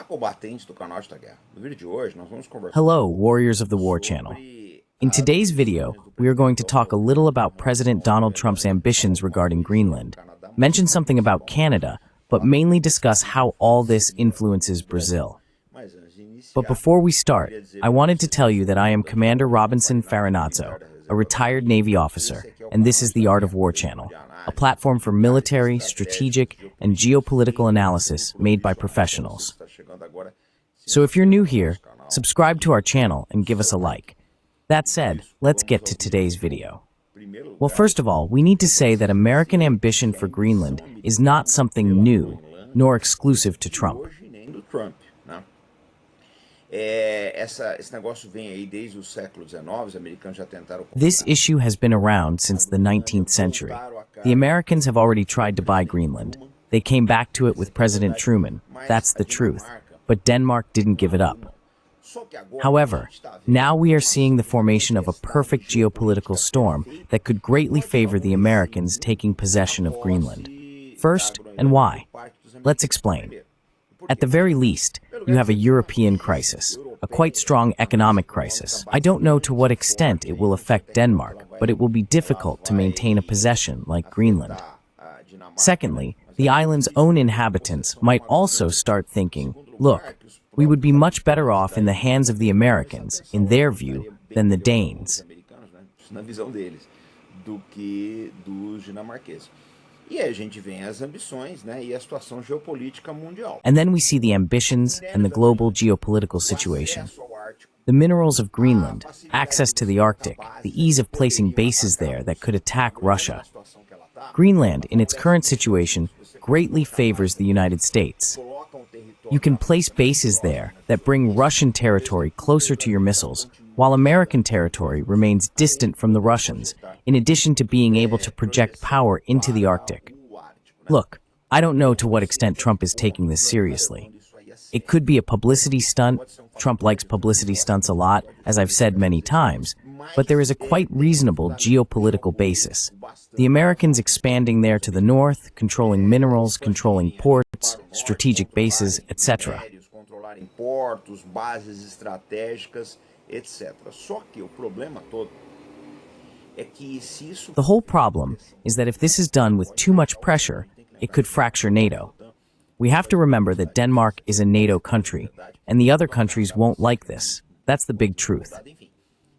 combatentes do canal ARTE da Guerra. No vídeo de hoje, nós vamos conversar. Hello, warriors of the War Channel. In today's video, we are going to talk a little about President Donald Trump's ambitions regarding Greenland, mention something about Canada, but mainly discuss how all this influences Brazil. But before we start, I wanted to tell you that I am Commander Robinson Farinazzo, a retired Navy officer, and this is the Art of War Channel, a platform for military, strategic, and geopolitical analysis made by professionals. So if you're new here, subscribe to our channel and give us a like. That said, let's get to today's video. Well, first of all, we need to say that American ambition for Greenland is not something new, nor exclusive to Trump. This issue has been around since the 19th century. The Americans have already tried to buy Greenland. They came back to it with President Truman. That's the truth. But Denmark didn't give it up. However, now we are seeing the formation of a perfect geopolitical storm that could greatly favor the Americans taking possession of Greenland. First, and why? Let's explain. At the very least, you have a European crisis, a quite strong economic crisis. I don't know to what extent it will affect Denmark, but it will be difficult to maintain a possession like Greenland. Secondly, the island's own inhabitants might also start thinking, look, we would be much better off in the hands of the Americans, in their view, than the Danes. And then we see the ambitions and the global geopolitical situation. The minerals of Greenland, access to the Arctic, the ease of placing bases there that could attack Russia. Greenland, in its current situation, greatly favors the United States. You can place bases there that bring Russian territory closer to your missiles, while American territory remains distant from the Russians, in addition to being able to project power into the Arctic. Look, I don't know to what extent Trump is taking this seriously. It could be a publicity stunt. Trump likes publicity stunts a lot, as I've said many times, but there is a quite reasonable geopolitical basis. The Americans expanding there to the north, controlling minerals, controlling ports, strategic bases, etc. The whole problem is that if this is done with too much pressure, it could fracture NATO. We have to remember that Denmark is a NATO country, and the other countries won't like this. That's the big truth.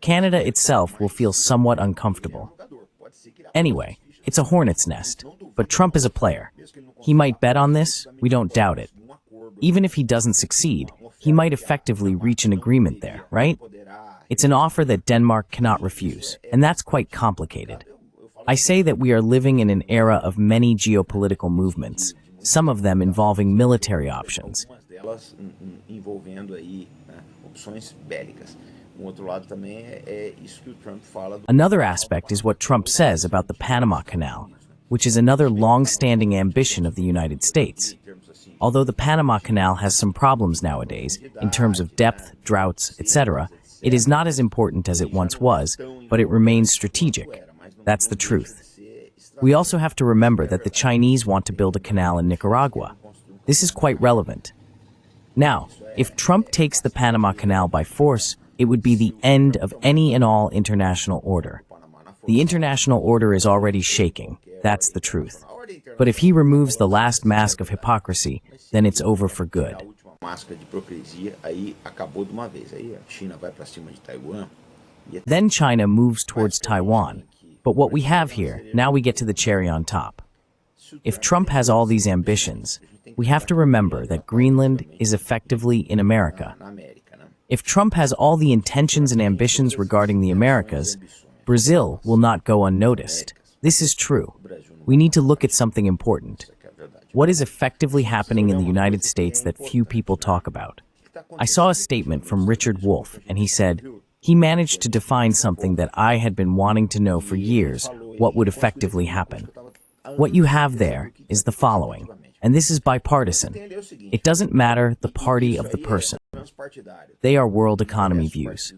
Canada itself will feel somewhat uncomfortable. Anyway, it's a hornet's nest, but Trump is a player. He might bet on this, we don't doubt it. Even if he doesn't succeed, he might effectively reach an agreement there, right? It's an offer that Denmark cannot refuse, and that's quite complicated. I say that we are living in an era of many geopolitical movements, some of them involving military options. Another aspect is what Trump says about the Panama Canal, which is another long-standing ambition of the United States. Although the Panama Canal has some problems nowadays, in terms of depth, droughts, etc., it is not as important as it once was, but it remains strategic. That's the truth. We also have to remember that the Chinese want to build a canal in Nicaragua. This is quite relevant. Now, if Trump takes the Panama Canal by force, it would be the end of any and all international order. The international order is already shaking. That's the truth. But if he removes the last mask of hypocrisy, then it's over for good. Then China moves towards Taiwan. But what we have here, now we get to the cherry on top. If Trump has all these ambitions, we have to remember that Greenland is effectively in America. If Trump has all the intentions and ambitions regarding the Americas, Brazil will not go unnoticed. This is true. We need to look at something important. What is effectively happening in the United States that few people talk about? I saw a statement from Richard Wolff, and he said, he managed to define something that I had been wanting to know for years, what would effectively happen. What you have there is the following, and this is bipartisan. It doesn't matter the party of the person. They are world economy views.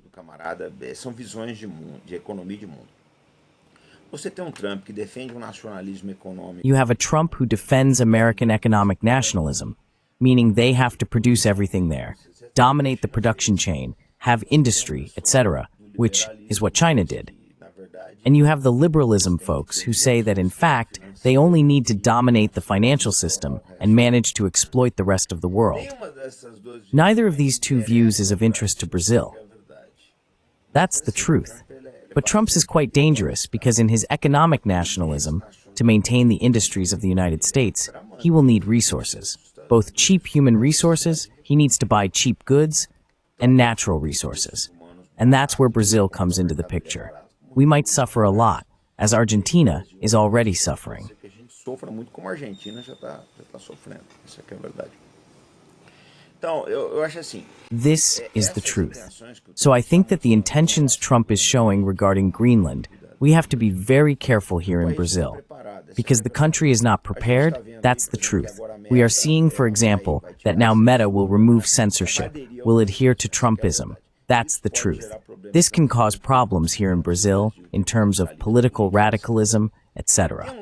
You have a Trump who defends American economic nationalism, meaning they have to produce everything there, dominate the production chain, have industry, etc., which is what China did. And you have the liberalism folks who say that in fact, they only need to dominate the financial system and manage to exploit the rest of the world. Neither of these two views is of interest to Brazil. That's the truth. But Trump's is quite dangerous because in his economic nationalism, to maintain the industries of the United States, he will need resources. Both cheap human resources, he needs to buy cheap goods, and natural resources. And that's where Brazil comes into the picture. We might suffer a lot, as Argentina is already suffering. This is the truth. So I think that the intentions Trump is showing regarding Greenland, we have to be very careful here in Brazil. Because the country is not prepared, that's the truth. We are seeing, for example, that now Meta will remove censorship, will adhere to Trumpism. That's the truth. This can cause problems here in Brazil in terms of political radicalism, etc.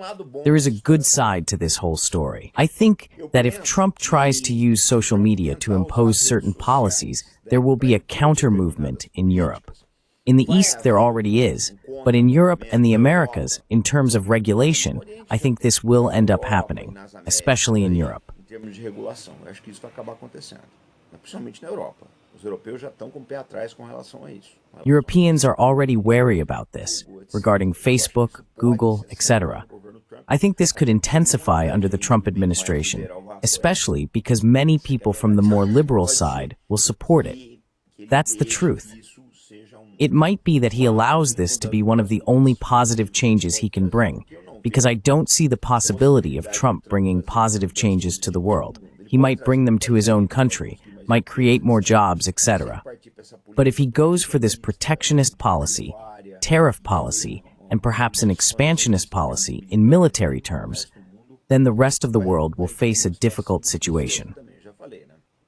There is a good side to this whole story. I think that if Trump tries to use social media to impose certain policies, there will be a counter-movement in Europe. In the East, there already is, but in Europe and the Americas, in terms of regulation, I think this will end up happening, especially in Europe. Europeans are already wary about this, regarding Facebook, Google, etc. I think this could intensify under the Trump administration, especially because many people from the more liberal side will support it. That's the truth. It might be that he allows this to be one of the only positive changes he can bring, because I don't see the possibility of Trump bringing positive changes to the world. He might bring them to his own country, might create more jobs, etc. But if he goes for this protectionist policy, tariff policy, and perhaps an expansionist policy in military terms, then the rest of the world will face a difficult situation.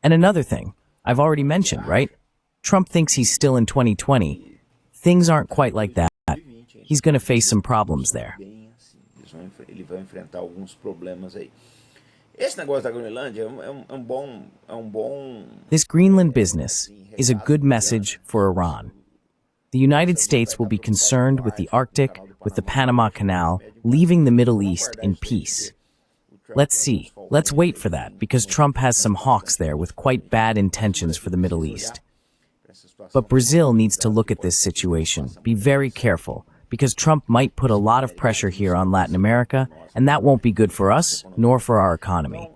And another thing, I've already mentioned, right? Trump thinks he's still in 2020. Things aren't quite like that. He's going to face some problems there. This Greenland business is a good message for Iran. The United States will be concerned with the Arctic, with the Panama Canal, leaving the Middle East in peace. Let's see. Let's wait for that, because Trump has some hawks there with quite bad intentions for the Middle East. But Brazil needs to look at this situation, be very careful, because Trump might put a lot of pressure here on Latin America, and that won't be good for us, nor for our economy.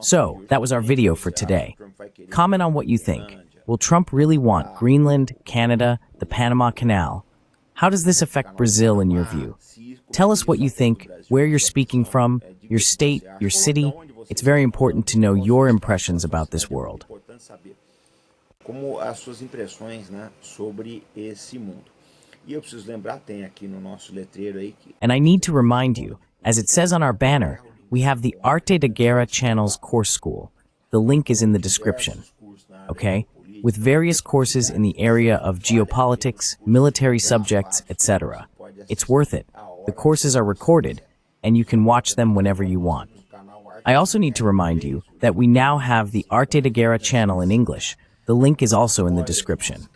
So, that was our video for today. Comment on what you think. Will Trump really want Greenland, Canada, the Panama Canal? How does this affect Brazil in your view? Tell us what you think, where you're speaking from, your state, your city. It's very important to know your impressions about this world. Como as suas impressões, né, sobre esse mundo. E eu preciso lembrar, tem aqui no nosso letreiro aí que... And I need to remind you, as it says on our banner, we have the ARTE da Guerra channel's course school. The link is in the description. Okay? With various courses in the area of geopolitics, military subjects, etc. It's worth it. The courses are recorded, and you can watch them whenever you want. I also need to remind you that we now have the ARTE da Guerra channel in English. The link is also in the description.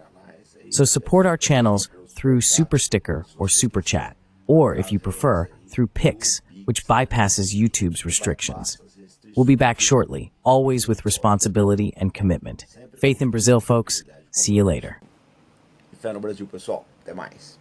So support our channels through Super Sticker or Super Chat, or if you prefer, through Pix, which bypasses YouTube's restrictions. We'll be back shortly, always with responsibility and commitment. Faith in Brazil, folks. See you later. Fé no Brasil, pessoal. Até mais.